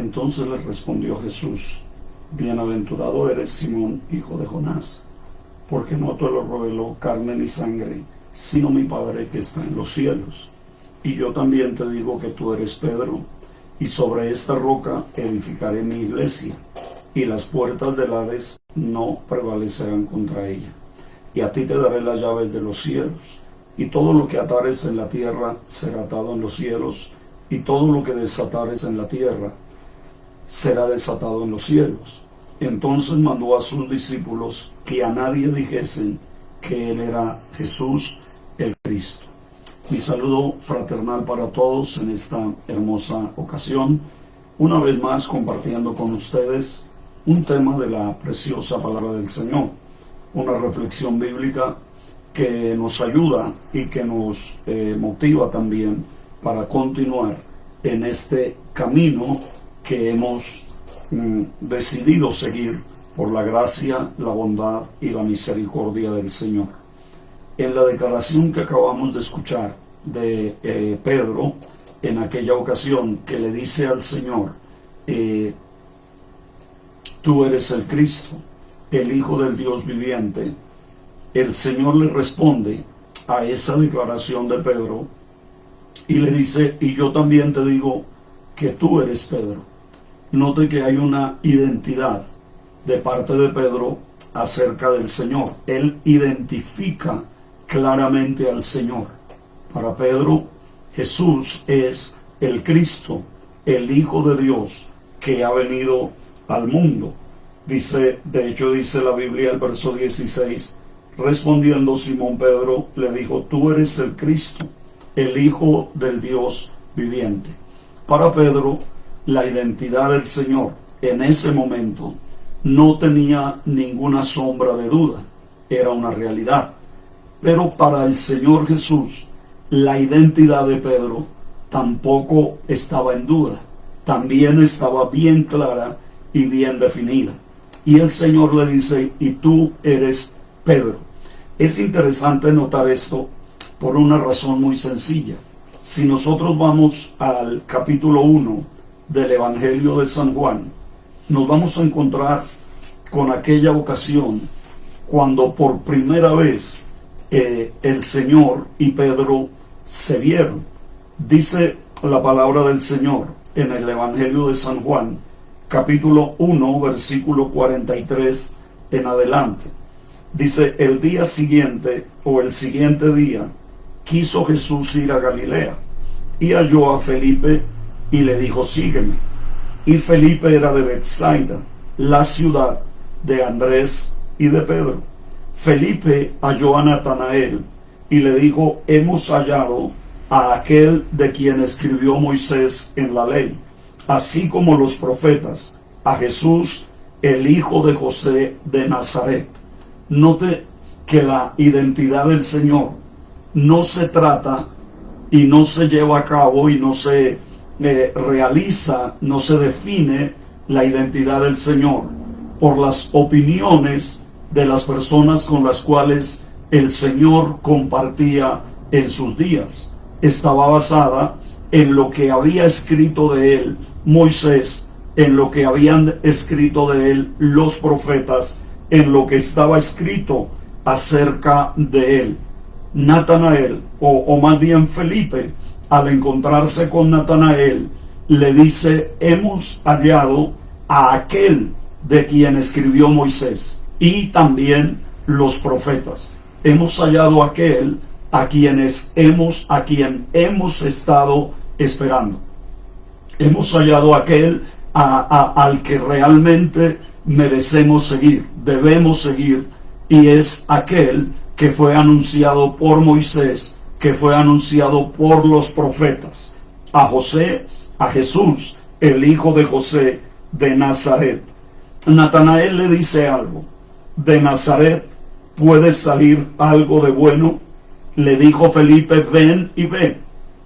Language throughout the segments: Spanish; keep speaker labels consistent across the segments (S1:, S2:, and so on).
S1: Entonces le respondió Jesús: bienaventurado eres, Simón, hijo de Jonás, porque no te lo reveló carne ni sangre, sino mi Padre que está en los cielos. Y yo también te digo que tú eres Pedro, y sobre esta roca edificaré mi iglesia, y las puertas del Hades no prevalecerán contra ella. Y a ti te daré las llaves de los cielos, y todo lo que atares en la tierra será atado en los cielos, y todo lo que desatares en la tierra será desatado en los cielos. Entonces mandó a sus discípulos que a nadie dijesen que él era Jesús el Cristo. Mi saludo fraternal para todos en esta hermosa ocasión, una vez más compartiendo con ustedes un tema de la preciosa palabra del Señor, una reflexión bíblica que nos ayuda y que nos motiva también para continuar en este camino que hemos decidido seguir por la gracia, la bondad y la misericordia del Señor. En la declaración que acabamos de escuchar de Pedro, en aquella ocasión que le dice al Señor, tú eres el Cristo, el Hijo del Dios viviente, el Señor le responde a esa declaración de Pedro y le dice: y yo también te digo que tú eres Pedro. Note que hay una identidad de parte de Pedro acerca del Señor. Él identifica claramente al Señor. Para Pedro, Jesús es el Cristo, el Hijo de Dios que ha venido al mundo. Dice la Biblia, el verso 16, respondiendo Simón Pedro, le dijo: tú eres el Cristo, el Hijo del Dios viviente. Para Pedro, la identidad del Señor en ese momento no tenía ninguna sombra de duda, era una realidad. Pero para el Señor Jesús, la identidad de Pedro tampoco estaba en duda, también estaba bien clara y bien definida. Y el Señor le dice: y tú eres Pedro. Es interesante notar esto por una razón muy sencilla. Si nosotros vamos al capítulo 1 del Evangelio de San Juan, nos vamos a encontrar con aquella ocasión cuando por primera vez el Señor y Pedro se vieron. Dice la palabra del Señor en el Evangelio de San Juan, capítulo 1, versículo 43 en adelante. Dice: el día siguiente o el siguiente día quiso Jesús ir a Galilea y halló a Felipe y le dijo: sígueme. Y Felipe era de Betsaida, la ciudad de Andrés y de Pedro. Felipe halló a Natanael y le dijo: hemos hallado a aquel de quien escribió Moisés en la ley, así como los profetas, a Jesús, el hijo de José de Nazaret. Note que la identidad del Señor no se trata y no se lleva a cabo y no se realiza, no se define la identidad del Señor por las opiniones de las personas con las cuales el Señor compartía en sus días. Estaba basada en lo que había escrito de él Moisés, en lo que habían escrito de él los profetas, en lo que estaba escrito acerca de él. Natanael, o más bien Felipe, al encontrarse con Natanael, le dice: hemos hallado a aquel de quien escribió Moisés y también los profetas. Hemos hallado a aquel a quien hemos estado esperando. Hemos hallado a aquel al que realmente merecemos seguir, debemos seguir, y es aquel que fue anunciado por Moisés, que fue anunciado por los profetas, a Jesús, el hijo de José de Nazaret. Natanael le dice algo: ¿de Nazaret puede salir algo de bueno? Le dijo Felipe: ven y ve.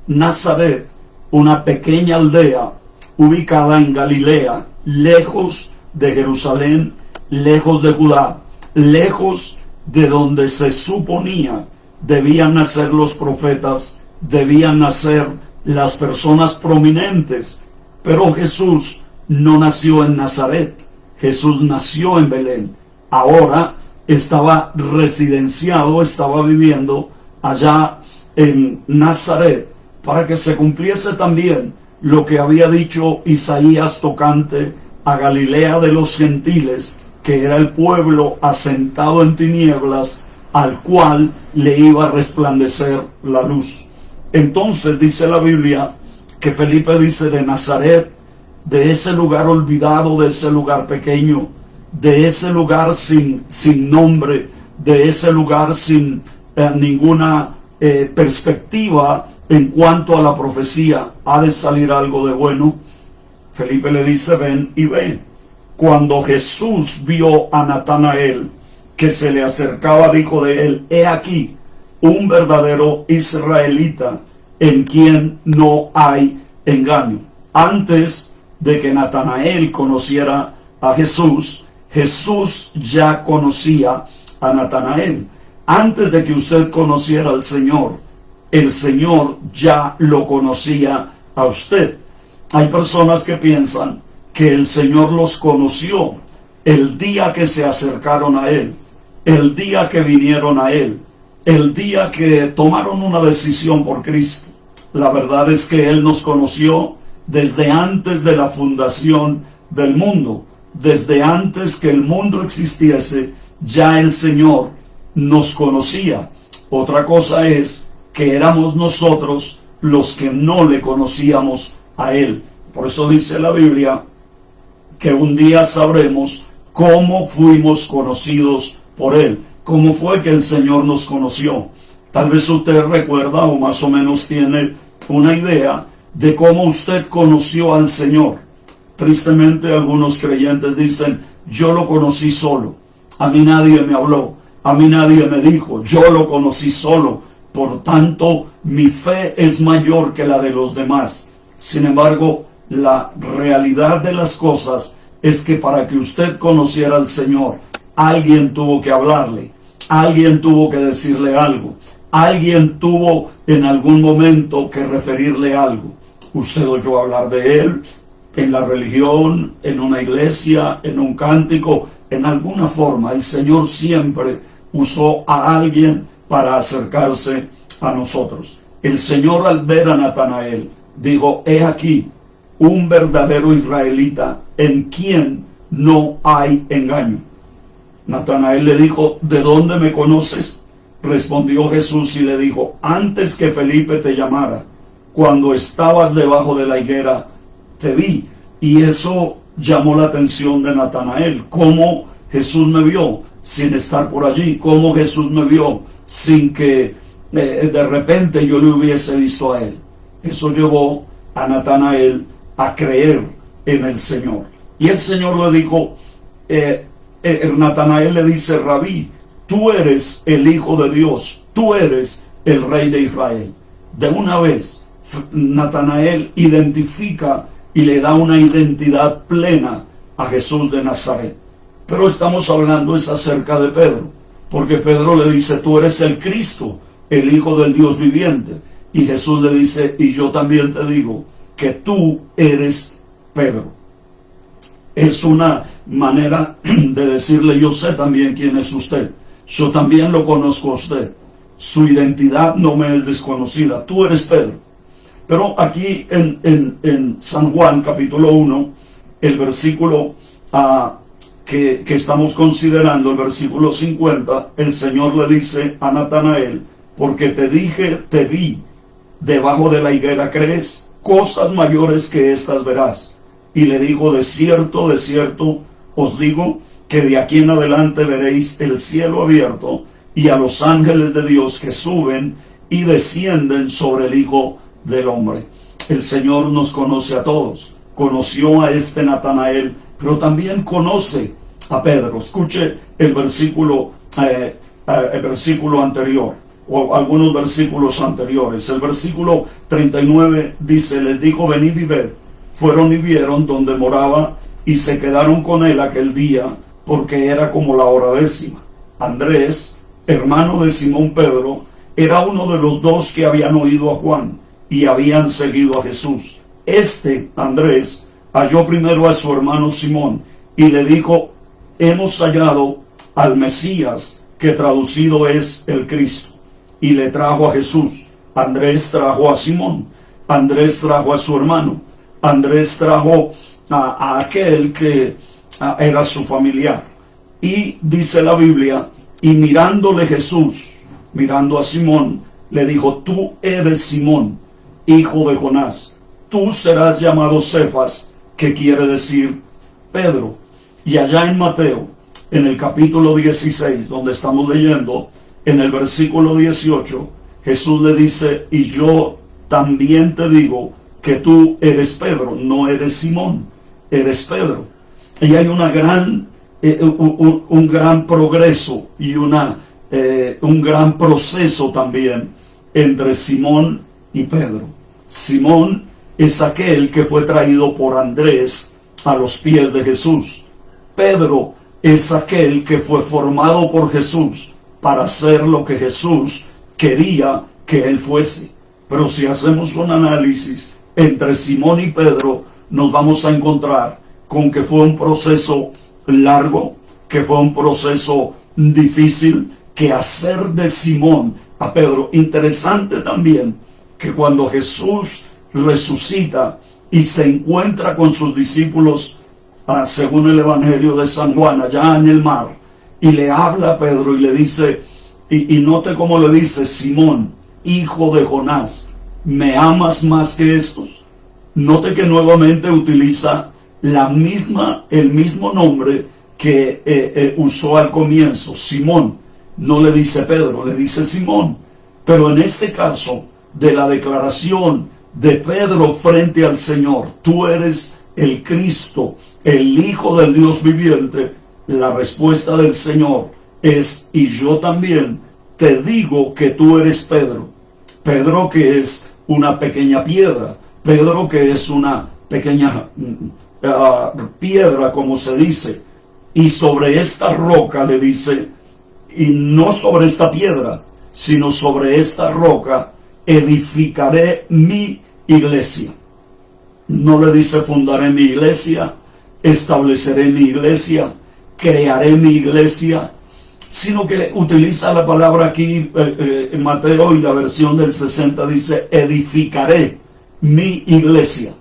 S1: Nazaret, una pequeña aldea ubicada en Galilea, lejos de Jerusalén, lejos de Judá, lejos de donde se suponía debían nacer los profetas, debían nacer las personas prominentes. Pero Jesús no nació en Nazaret. Jesús nació en Belén. Ahora estaba residenciado, estaba viviendo allá en Nazaret, para que se cumpliese también lo que había dicho Isaías tocante a Galilea de los gentiles, que era el pueblo asentado en tinieblas, al cual le iba a resplandecer la luz. Entonces dice la Biblia que Felipe dice: de Nazaret, de ese lugar olvidado, de ese lugar pequeño, de ese lugar sin nombre, de ese lugar sin ninguna perspectiva en cuanto a la profecía, ha de salir algo de bueno. Felipe le dice: ven y ve. Cuando Jesús vio a Natanael que se le acercaba, dijo de él: he aquí un verdadero israelita, en quien no hay engaño. Antes de que Natanael conociera a Jesús, Jesús ya conocía a Natanael. Antes de que usted conociera al Señor, el Señor ya lo conocía a usted. Hay personas que piensan que el Señor los conoció el día que se acercaron a Él, el día que vinieron a Él, el día que tomaron una decisión por Cristo. La verdad es que Él nos conoció desde antes de la fundación del mundo. Desde antes que el mundo existiese, ya el Señor nos conocía. Otra cosa es que éramos nosotros los que no le conocíamos a Él. Por eso dice la Biblia que un día sabremos cómo fuimos conocidos por Él. Cómo fue que el Señor nos conoció. Tal vez usted recuerda o más o menos tiene una idea de cómo usted conoció al Señor. Tristemente algunos creyentes dicen: yo lo conocí solo, a mí nadie me habló, a mí nadie me dijo, yo lo conocí solo, por tanto mi fe es mayor que la de los demás. Sin embargo, la realidad de las cosas es que para que usted conociera al Señor, alguien tuvo que hablarle, alguien tuvo que decirle algo, alguien tuvo en algún momento que referirle algo. Usted oyó hablar de Él en la religión, en una iglesia, en un cántico, en alguna forma. El Señor siempre usó a alguien para acercarse a nosotros. El Señor, al ver a Natanael, dijo: he aquí un verdadero israelita, en quien no hay engaño. Natanael le dijo: ¿de dónde me conoces? Respondió Jesús y le dijo: antes que Felipe te llamara, cuando estabas debajo de la higuera, te vi. Y eso llamó la atención de Natanael. ¿Cómo Jesús me vio sin estar por allí? ¿Cómo Jesús me vio sin que de repente yo le hubiese visto a Él? Eso llevó a Natanael a creer en el Señor. Y el Señor le dijo, Natanael le dice: Rabí, tú eres el Hijo de Dios, tú eres el Rey de Israel. De una vez, Natanael identifica y le da una identidad plena a Jesús de Nazaret. Pero estamos hablando es acerca de Pedro, porque Pedro le dice: tú eres el Cristo, el Hijo del Dios viviente. Y Jesús le dice: y yo también te digo que tú eres Pedro. Es una manera de decirle: yo sé también quién es usted, yo también lo conozco a usted, su identidad no me es desconocida, tú eres Pedro. Pero aquí en San Juan capítulo 1, el versículo que estamos considerando, el versículo 50, el Señor le dice a Natanael: porque te dije, te vi debajo de la higuera, ¿crees? Cosas mayores que estas verás. Y le dijo: de cierto os digo que de aquí en adelante veréis el cielo abierto y a los ángeles de Dios que suben y descienden sobre el Hijo del Hombre. El Señor nos conoce a todos. Conoció a este Natanael, pero también conoce a Pedro. Escuche el versículo anterior, o algunos versículos anteriores. El versículo 39 dice: les dijo: venid y ved. Fueron y vieron donde moraba, y se quedaron con él aquel día, porque era como la hora 10. Andrés, hermano de Simón Pedro, era uno de los dos que habían oído a Juan y habían seguido a Jesús. Andrés, halló primero a su hermano Simón y le dijo: hemos hallado al Mesías, que traducido es el Cristo. Y le trajo a Jesús. Andrés trajo a Simón, Andrés trajo a su hermano, Andrés trajo a aquel que era su familiar. Y dice la Biblia, y mirándole Jesús, mirando a Simón, le dijo: tú eres Simón, hijo de Jonás, tú serás llamado Cefas, que quiere decir Pedro. Y allá en Mateo, en el capítulo 16, donde estamos leyendo, en el versículo 18, Jesús le dice: y yo también te digo que tú eres Pedro, no eres Simón, eres Pedro. Y hay una gran, un gran progreso y un gran proceso también entre Simón y Pedro. Simón es aquel que fue traído por Andrés a los pies de Jesús. Pedro es aquel que fue formado por Jesús para ser lo que Jesús quería que él fuese. Pero si hacemos un análisis entre Simón y Pedro, nos vamos a encontrar con que fue un proceso largo, que fue un proceso difícil, que hacer de Simón a Pedro. Interesante también que cuando Jesús resucita y se encuentra con sus discípulos, según el Evangelio de San Juan, allá en el mar, y le habla a Pedro y le dice, y note cómo le dice: Simón, hijo de Jonás, ¿me amas más que estos? Note que nuevamente utiliza el mismo nombre que usó al comienzo, Simón. No le dice Pedro, le dice Simón. Pero en este caso, de la declaración de Pedro frente al Señor: tú eres el Cristo, el Hijo del Dios viviente, la respuesta del Señor es: y yo también te digo que tú eres Pedro. Pedro, que es una pequeña piedra, Pedro, que es una pequeña piedra, como se dice, y sobre esta roca, le dice, y no sobre esta piedra, sino sobre esta roca edificaré mi iglesia. No le dice fundaré mi iglesia, estableceré mi iglesia, crearé mi iglesia, sino que utiliza la palabra aquí en Mateo, y la versión del 60 dice: edificaré mi iglesia.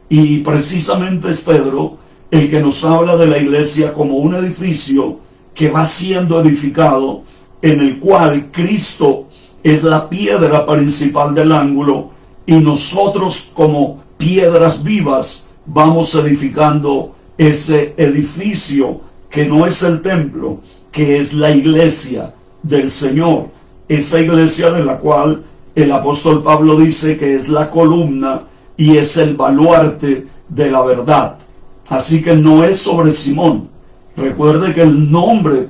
S1: Y precisamente es Pedro el que nos habla de la iglesia como un edificio que va siendo edificado, en el cual Cristo es la piedra principal del ángulo, y nosotros, como piedras vivas, vamos edificando ese edificio que no es el templo, que es la iglesia del Señor. Esa iglesia de la cual el apóstol Pablo dice que es la columna y es el baluarte de la verdad. Así que no es sobre Simón. Recuerde que el nombre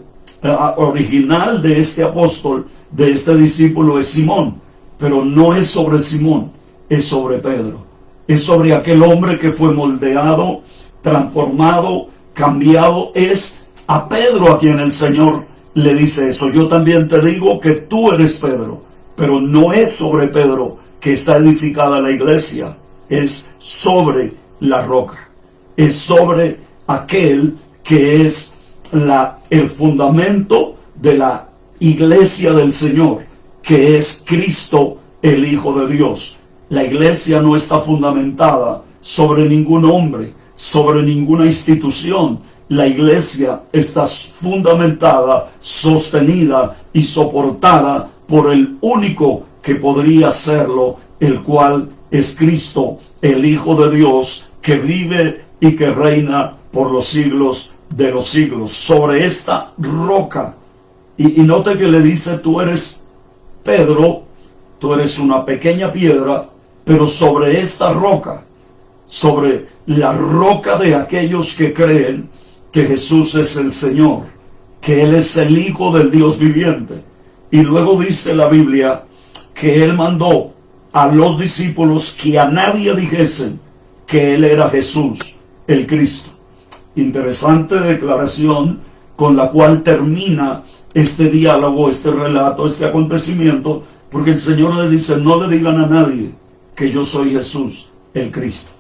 S1: original de este apóstol, de este discípulo, es Simón, pero no es sobre Simón, es sobre Pedro. Es sobre aquel hombre que fue moldeado, transformado, cambiado. Es a Pedro a quien el Señor le dice eso: yo también te digo que tú eres Pedro. Pero no es sobre Pedro que está edificada la iglesia, es sobre la roca, es sobre aquel que es el fundamento de la iglesia del Señor, que es Cristo, el Hijo de Dios. La iglesia no está fundamentada sobre ningún hombre, sobre ninguna institución. La iglesia está fundamentada, sostenida y soportada por el único que podría hacerlo, el cual es Cristo, el Hijo de Dios, que vive y que reina por los siglos de los siglos. Sobre esta roca, y note que le dice: tú eres Pedro, tú eres una pequeña piedra, pero sobre esta roca, sobre la roca de aquellos que creen que Jesús es el Señor, que Él es el Hijo del Dios viviente. Y luego dice la Biblia que Él mandó a los discípulos que a nadie dijesen que Él era Jesús, el Cristo. Interesante declaración con la cual termina este diálogo, este relato, este acontecimiento, porque el Señor le dice: no le digan a nadie que yo soy Jesús, el Cristo.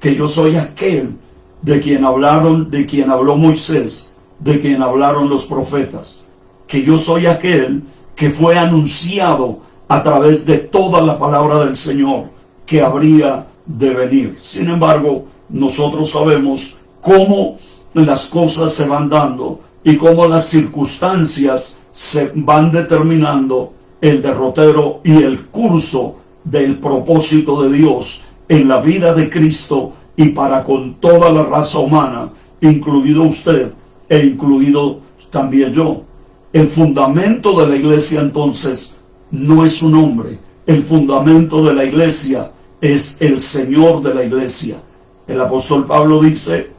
S1: que yo soy aquel de quien habló Moisés, de quien hablaron los profetas, que yo soy aquel que fue anunciado a través de toda la palabra del Señor que habría de venir. Sin embargo, nosotros sabemos cómo las cosas se van dando y cómo las circunstancias se van determinando el derrotero y el curso del propósito de Dios en la vida de Cristo y para con toda la raza humana, incluido usted e incluido también yo. El fundamento de la iglesia entonces no es un hombre, el fundamento de la iglesia es el Señor de la iglesia. El apóstol Pablo dice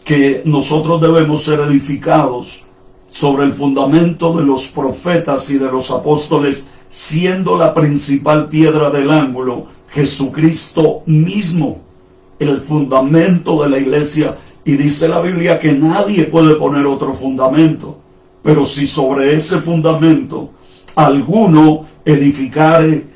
S1: que nosotros debemos ser edificados sobre el fundamento de los profetas y de los apóstoles, siendo la principal piedra del ángulo Jesucristo mismo, el fundamento de la iglesia. Y dice la Biblia que nadie puede poner otro fundamento, pero si sobre ese fundamento alguno edificare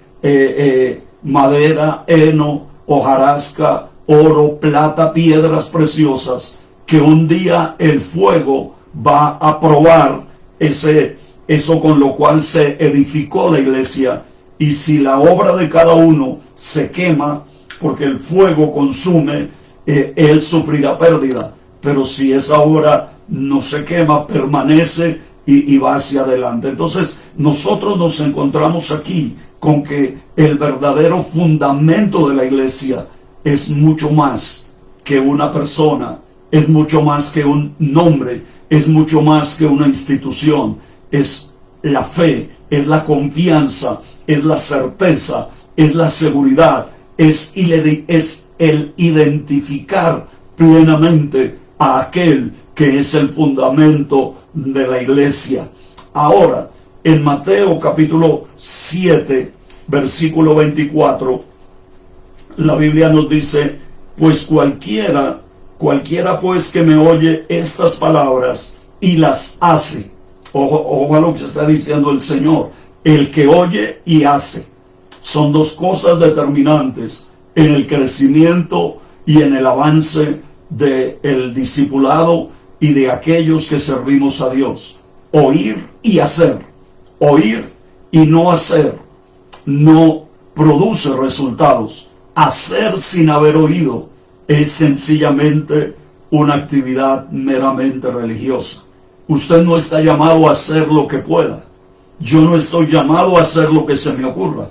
S1: madera, heno, hojarasca, oro, plata, piedras preciosas, que un día el fuego va a probar eso con lo cual se edificó la iglesia. Y si la obra de cada uno se quema, porque el fuego consume, él sufrirá pérdida. Pero si esa obra no se quema, permanece y va hacia adelante. Entonces nosotros nos encontramos aquí con que el verdadero fundamento de la iglesia es mucho más que una persona, es mucho más que un nombre, es mucho más que una institución, es la fe, es la confianza, es la certeza, es la seguridad, es el identificar plenamente a aquel que es el fundamento de la iglesia. Ahora, en Mateo capítulo 7, versículo 24, la Biblia nos dice: pues cualquiera pues que me oye estas palabras y las hace. Ojo a lo que está diciendo el Señor. El que oye y hace son dos cosas determinantes en el crecimiento y en el avance del discipulado y de aquellos que servimos a Dios. Oír y hacer. Oír y no hacer no produce resultados. Hacer sin haber oído es sencillamente una actividad meramente religiosa. Usted no está llamado a hacer lo que pueda. Yo no estoy llamado a hacer lo que se me ocurra.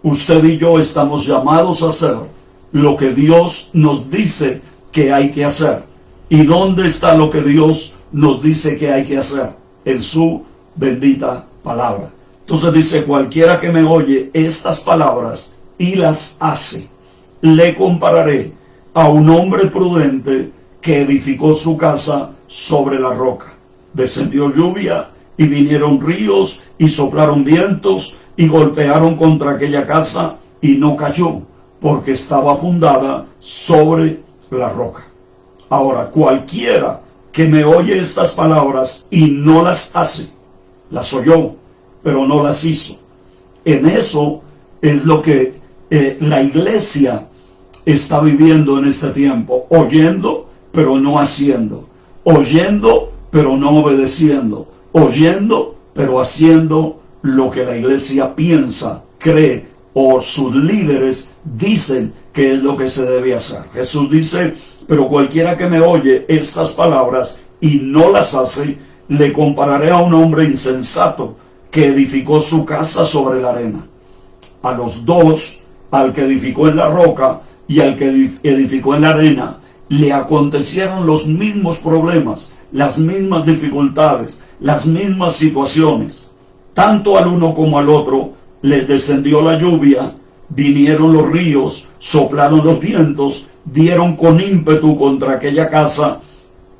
S1: Usted y yo estamos llamados a hacer lo que Dios nos dice que hay que hacer. ¿Y dónde está lo que Dios nos dice que hay que hacer? En su bendita palabra. Entonces dice: cualquiera que me oye estas palabras y las hace, le compararé a un hombre prudente que edificó su casa sobre la roca. Descendió lluvia y vinieron ríos y soplaron vientos y golpearon contra aquella casa y no cayó, porque estaba fundada sobre la roca. Ahora, cualquiera que me oye estas palabras y no las hace, las oyó, pero no las hizo. En eso es lo que la iglesia está viviendo en este tiempo: oyendo, pero no haciendo; oyendo, pero no obedeciendo; oyendo, pero haciendo lo que la iglesia piensa, cree o sus líderes dicen que es lo que se debe hacer. Jesús dice: pero cualquiera que me oye estas palabras y no las hace, le compararé a un hombre insensato que edificó su casa sobre la arena. A los dos, al que edificó en la roca y al que edificó en la arena, le acontecieron los mismos problemas, las mismas dificultades, las mismas situaciones. Tanto al uno como al otro les descendió la lluvia, vinieron los ríos, soplaron los vientos, dieron con ímpetu contra aquella casa,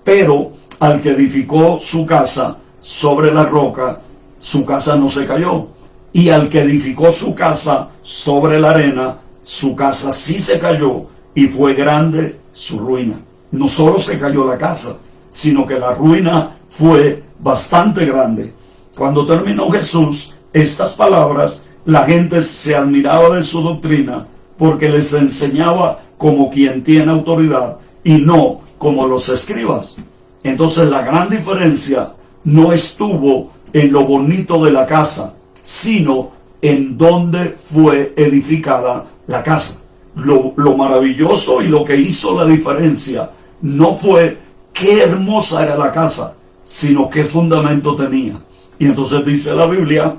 S1: pero al que edificó su casa sobre la roca, su casa no se cayó. Y al que edificó su casa sobre la arena, su casa sí se cayó, y fue grande su ruina. No solo se cayó la casa, sino que la ruina fue bastante grande. Cuando terminó Jesús estas palabras, la gente se admiraba de su doctrina, porque les enseñaba como quien tiene autoridad y no como los escribas. Entonces la gran diferencia no estuvo en lo bonito de la casa, sino en dónde fue edificada la casa. Lo maravilloso y lo que hizo la diferencia no fue qué hermosa era la casa, sino qué fundamento tenía. Y entonces dice la Biblia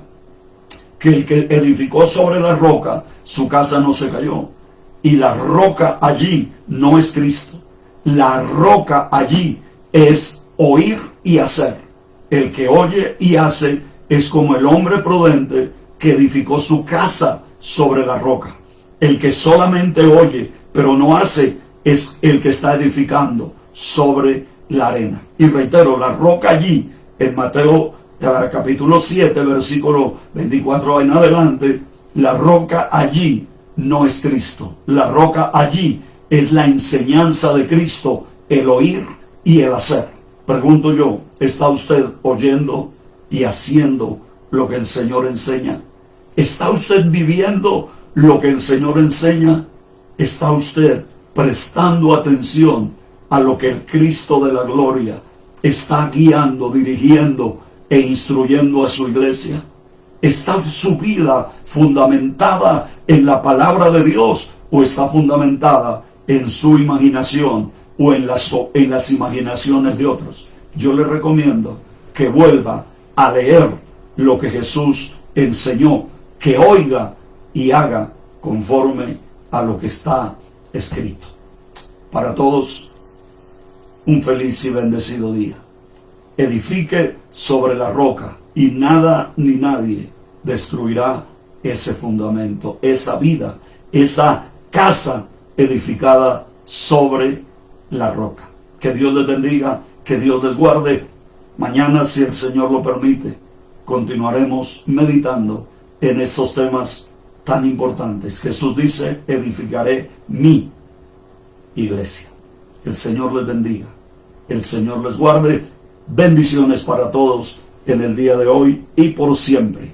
S1: que el que edificó sobre la roca, su casa no se cayó. Y la roca allí no es Cristo. La roca allí es oír y hacer. El que oye y hace es como el hombre prudente que edificó su casa sobre la roca. El que solamente oye pero no hace es el que está edificando sobre la arena. Y reitero, la roca allí en Mateo capítulo 7 versículo 24 en adelante, la roca allí no es Cristo. La roca allí es la enseñanza de Cristo, el oír y el hacer. Pregunto yo, ¿está usted oyendo y haciendo lo que el Señor enseña? ¿Está usted viviendo lo que el Señor enseña? ¿Está usted prestando atención a lo que el Cristo de la gloria está guiando, dirigiendo e instruyendo a su iglesia? ¿Está su vida fundamentada en la palabra de Dios o está fundamentada en su imaginación o en las imaginaciones de otros? Yo le recomiendo que vuelva a leer lo que Jesús enseñó, que oiga y haga conforme a lo que está escrito. Para todos, un feliz y bendecido día. Edifique sobre la roca y nada ni nadie destruirá ese fundamento, esa vida, esa casa edificada sobre la roca. Que Dios les bendiga, que Dios les guarde. Mañana, si el Señor lo permite, continuaremos meditando en estos temas tan importantes. Jesús dice, edificaré mi iglesia. El Señor les bendiga, el Señor les guarde. Bendiciones para todos en el día de hoy y por siempre.